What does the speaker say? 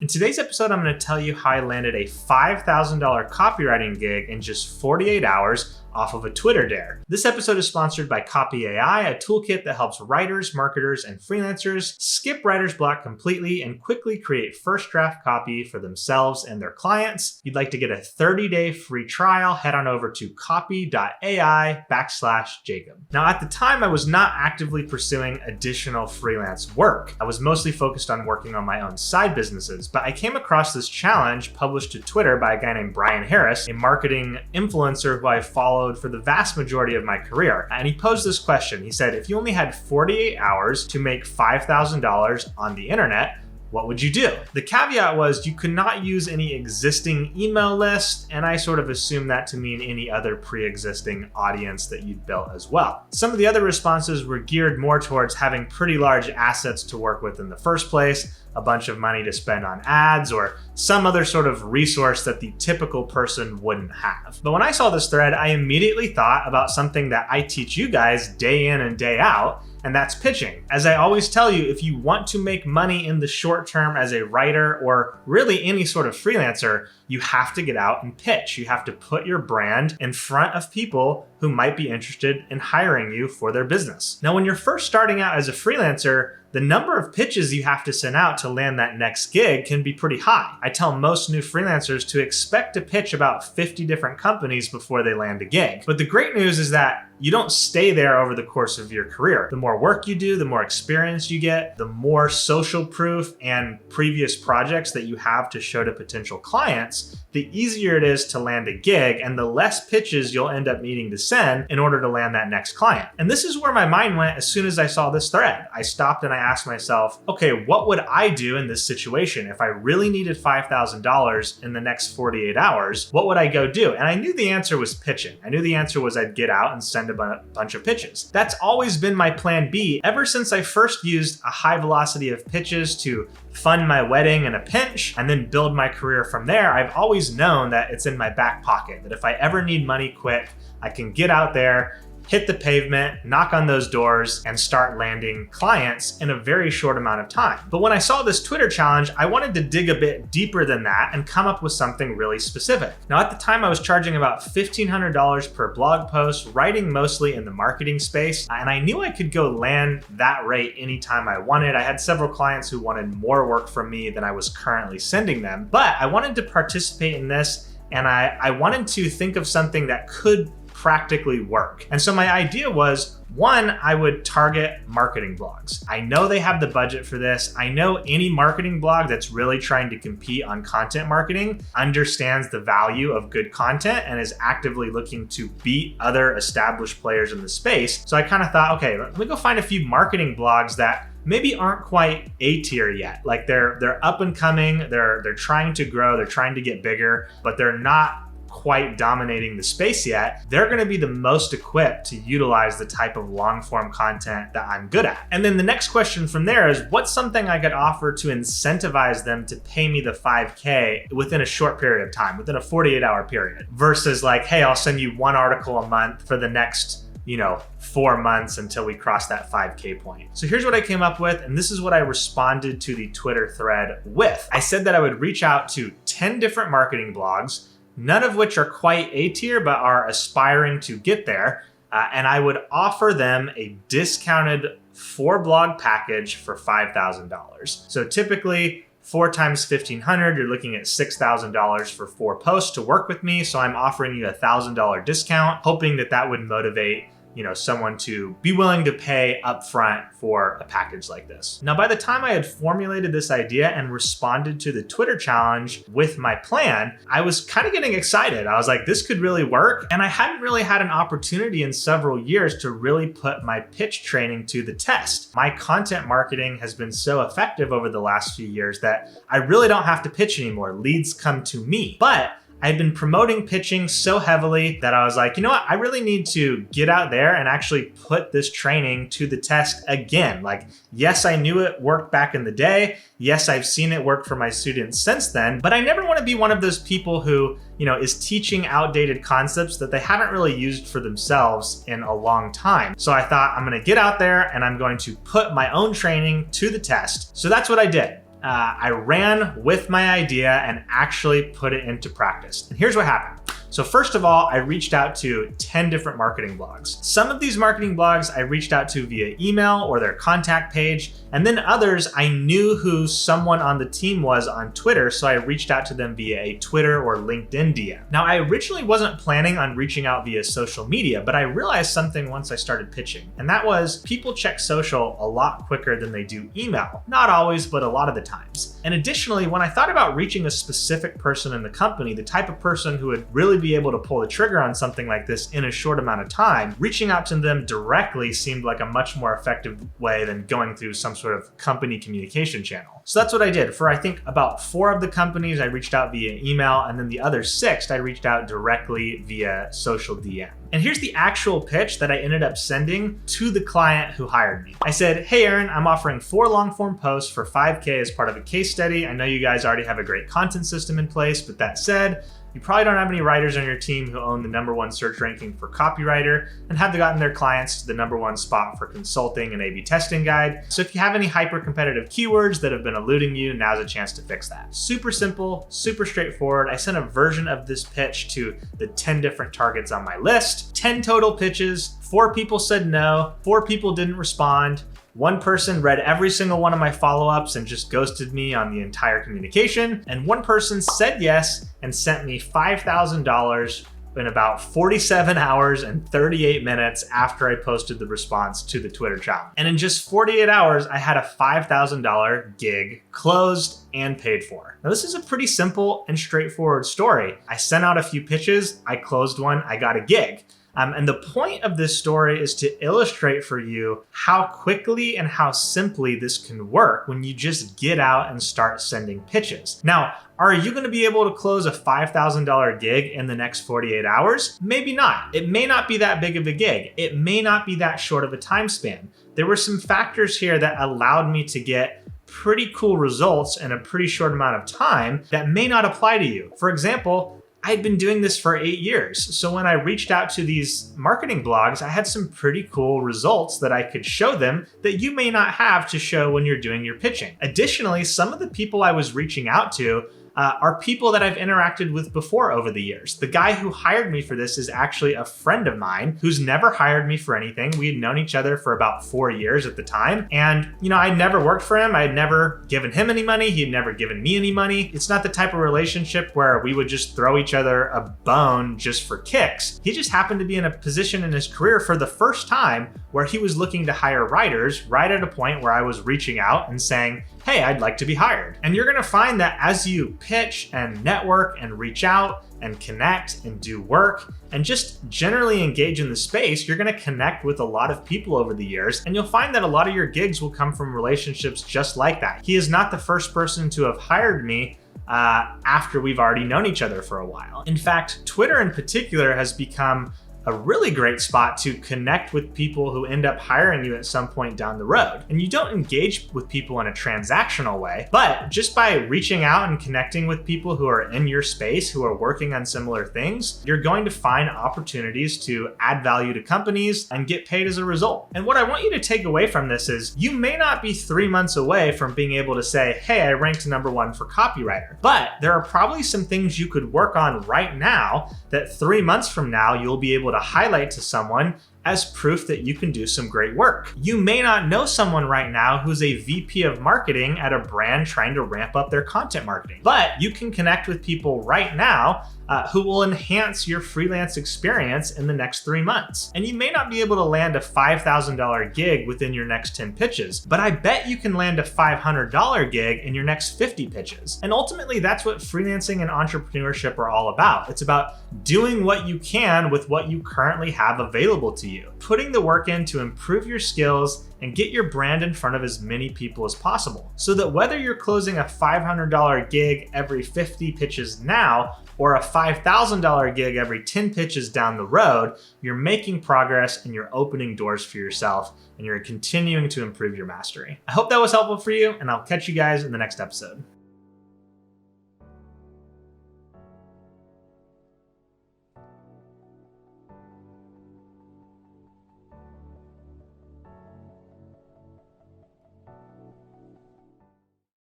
In today's episode, I'm going to tell you how I landed a $5,000 copywriting gig in just 48 hours off of a Twitter dare. This episode is sponsored by Copy AI, a toolkit that helps writers, marketers, and freelancers skip writer's block completely and quickly create first draft copy for themselves and their clients. If you'd like to get a 30-day free trial, head on over to copy.ai/Jacob. Now, at the time, I was not actively pursuing additional freelance work. I was mostly focused on working on my own side businesses, but I came across this challenge published to Twitter by a guy named Brian Harris, a marketing influencer who I followed for the vast majority of my career. And he posed this question. He said, if you only had 48 hours to make $5,000 on the internet, what would you do? The caveat was you could not use any existing email list, and I sort of assumed that to mean any other pre-existing audience that you'd built as well. Some of the other responses were geared more towards having pretty large assets to work with in the first place, a bunch of money to spend on ads, or some other sort of resource that the typical person wouldn't have. But when I saw this thread, I immediately thought about something that I teach you guys day in and day out, and that's pitching. As I always tell you, if you want to make money in the short term as a writer or really any sort of freelancer, you have to get out and pitch. You have to put your brand in front of people who might be interested in hiring you for their business. Now, when you're first starting out as a freelancer, the number of pitches you have to send out to land that next gig can be pretty high. I tell most new freelancers to expect to pitch about 50 different companies before they land a gig. But the great news is that you don't stay there over the course of your career. The more work you do, the more experience you get, the more social proof and previous projects that you have to show to potential clients, the easier it is to land a gig and the less pitches you'll end up needing to send in order to land that next client. And this is where my mind went as soon as I saw this thread. I stopped and I asked myself, okay, what would I do in this situation? If I really needed $5,000 in the next 48 hours, what would I go do? And I knew the answer was pitching. I knew the answer was I'd get out and send a bunch of pitches. That's always been my plan B ever since I first used a high velocity of pitches to fund my wedding in a pinch and then build my career from there. I've always known that it's in my back pocket, that if I ever need money quick, I can get out there, hit the pavement, knock on those doors, and start landing clients in a very short amount of time. But when I saw this Twitter challenge, I wanted to dig a bit deeper than that and come up with something really specific. Now, at the time, I was charging about $1,500 per blog post, writing mostly in the marketing space, and I knew I could go land that rate anytime I wanted. I had several clients who wanted more work from me than I was currently sending them, but I wanted to participate in this, and I wanted to think of something that could practically work. And so my idea was, one, I would target marketing blogs. I know they have the budget for this. I know any marketing blog that's really trying to compete on content marketing understands the value of good content and is actively looking to beat other established players in the space. So I kind of thought, okay, let me go find a few marketing blogs that maybe aren't quite A tier yet. Like they're up and coming, they're trying to grow, they're trying to get bigger, but they're not quite dominating the space yet. They're going to be the most equipped to utilize the type of long form content that I'm good at. And then the next question from there is, what's something I could offer to incentivize them to pay me the $5K within a short period of time, within a 48-hour period, versus like, hey, I'll send you one article a month for the next 4 months until we cross that 5K point. So here's what I came up with, and this is what I responded to the Twitter thread with. I said that I would reach out to 10 different marketing blogs, none of which are quite A tier, but are aspiring to get there. And I would offer them a discounted 4-blog package for $5,000. So typically 4 times 1,500, you're looking at $6,000 for 4 posts to work with me. So I'm offering you a $1,000 discount, hoping that that would motivate someone to be willing to pay upfront for a package like this. Now, by the time I had formulated this idea and responded to the Twitter challenge with my plan, I was kind of getting excited. I was like, this could really work. And I hadn't really had an opportunity in several years to really put my pitch training to the test. My content marketing has been so effective over the last few years that I really don't have to pitch anymore. Leads come to me. But I'd been promoting pitching so heavily that I was like, you know what? I really need to get out there and actually put this training to the test again. Like, yes, I knew it worked back in the day. Yes, I've seen it work for my students since then, but I never want to be one of those people who, is teaching outdated concepts that they haven't really used for themselves in a long time. So I thought I'm going to get out there and I'm going to put my own training to the test. So that's what I did. I ran with my idea and actually put it into practice. And here's what happened. So first of all, I reached out to 10 different marketing blogs. Some of these marketing blogs I reached out to via email or their contact page, and then others I knew who someone on the team was on Twitter, so I reached out to them via a Twitter or LinkedIn DM. Now, I originally wasn't planning on reaching out via social media, but I realized something once I started pitching, and that was people check social a lot quicker than they do email. Not always, but a lot of the times. And additionally, when I thought about reaching a specific person in the company, the type of person who would really be able to pull the trigger on something like this in a short amount of time, reaching out to them directly seemed like a much more effective way than going through some sort of company communication channel. So that's what I did. For I think about 4 of the companies, I reached out via email, and then the other 6, I reached out directly via social DM. And here's the actual pitch that I ended up sending to the client who hired me. I said, hey Aaron, I'm offering 4 long form posts for $5K as part of a case study. I know you guys already have a great content system in place, but that said, you probably don't have any writers on your team who own the #1 search ranking for copywriter and have gotten their clients to the #1 spot for consulting and A/B testing guide. So if you have any hyper competitive keywords that have been eluding you, now's a chance to fix that. Super simple, super straightforward. I sent a version of this pitch to the 10 different targets on my list, 10 total pitches, 4 people said no, 4 people didn't respond. 1 person read every single one of my follow-ups and just ghosted me on the entire communication. And 1 person said yes and sent me $5,000 in about 47 hours and 38 minutes after I posted the response to the Twitter challenge. And in just 48 hours, I had a $5,000 gig closed and paid for. Now, this is a pretty simple and straightforward story. I sent out a few pitches, I closed one, I got a gig. And the point of this story is to illustrate for you how quickly and how simply this can work when you just get out and start sending pitches. Now, are you going to be able to close a $5,000 gig in the next 48 hours? Maybe not. It may not be that big of a gig. It may not be that short of a time span. There were some factors here that allowed me to get pretty cool results in a pretty short amount of time that may not apply to you. For example, I'd been doing this for 8 years. So when I reached out to these marketing blogs, I had some pretty cool results that I could show them that you may not have to show when you're doing your pitching. Additionally, some of the people I was reaching out to are people that I've interacted with before over the years. The guy who hired me for this is actually a friend of mine who's never hired me for anything. We had known each other for about 4 years at the time. And, I'd never worked for him. I had never given him any money. He had never given me any money. It's not the type of relationship where we would just throw each other a bone just for kicks. He just happened to be in a position in his career for the first time where he was looking to hire writers right at a point where I was reaching out and saying, hey, I'd like to be hired. And you're gonna find that as you pitch and network and reach out and connect and do work and just generally engage in the space, you're gonna connect with a lot of people over the years, and you'll find that a lot of your gigs will come from relationships just like that. He is not the first person to have hired me after we've already known each other for a while. In fact, Twitter in particular has become a really great spot to connect with people who end up hiring you at some point down the road. And you don't engage with people in a transactional way, but just by reaching out and connecting with people who are in your space, who are working on similar things, you're going to find opportunities to add value to companies and get paid as a result. And what I want you to take away from this is you may not be 3 months away from being able to say, hey, I ranked #1 for copywriter, but there are probably some things you could work on right now that 3 months from now, you'll be able to highlight to someone as proof that you can do some great work. You may not know someone right now who's a VP of marketing at a brand trying to ramp up their content marketing, but you can connect with people right now who will enhance your freelance experience in the next 3 months. And you may not be able to land a $5,000 gig within your next 10 pitches, but I bet you can land a $500 gig in your next 50 pitches. And ultimately, that's what freelancing and entrepreneurship are all about. It's about doing what you can with what you currently have available to you, putting the work in to improve your skills and get your brand in front of as many people as possible. So that whether you're closing a $500 gig every 50 pitches now, or a $5,000 gig every 10 pitches down the road, you're making progress and you're opening doors for yourself and you're continuing to improve your mastery. I hope that was helpful for you, and I'll catch you guys in the next episode.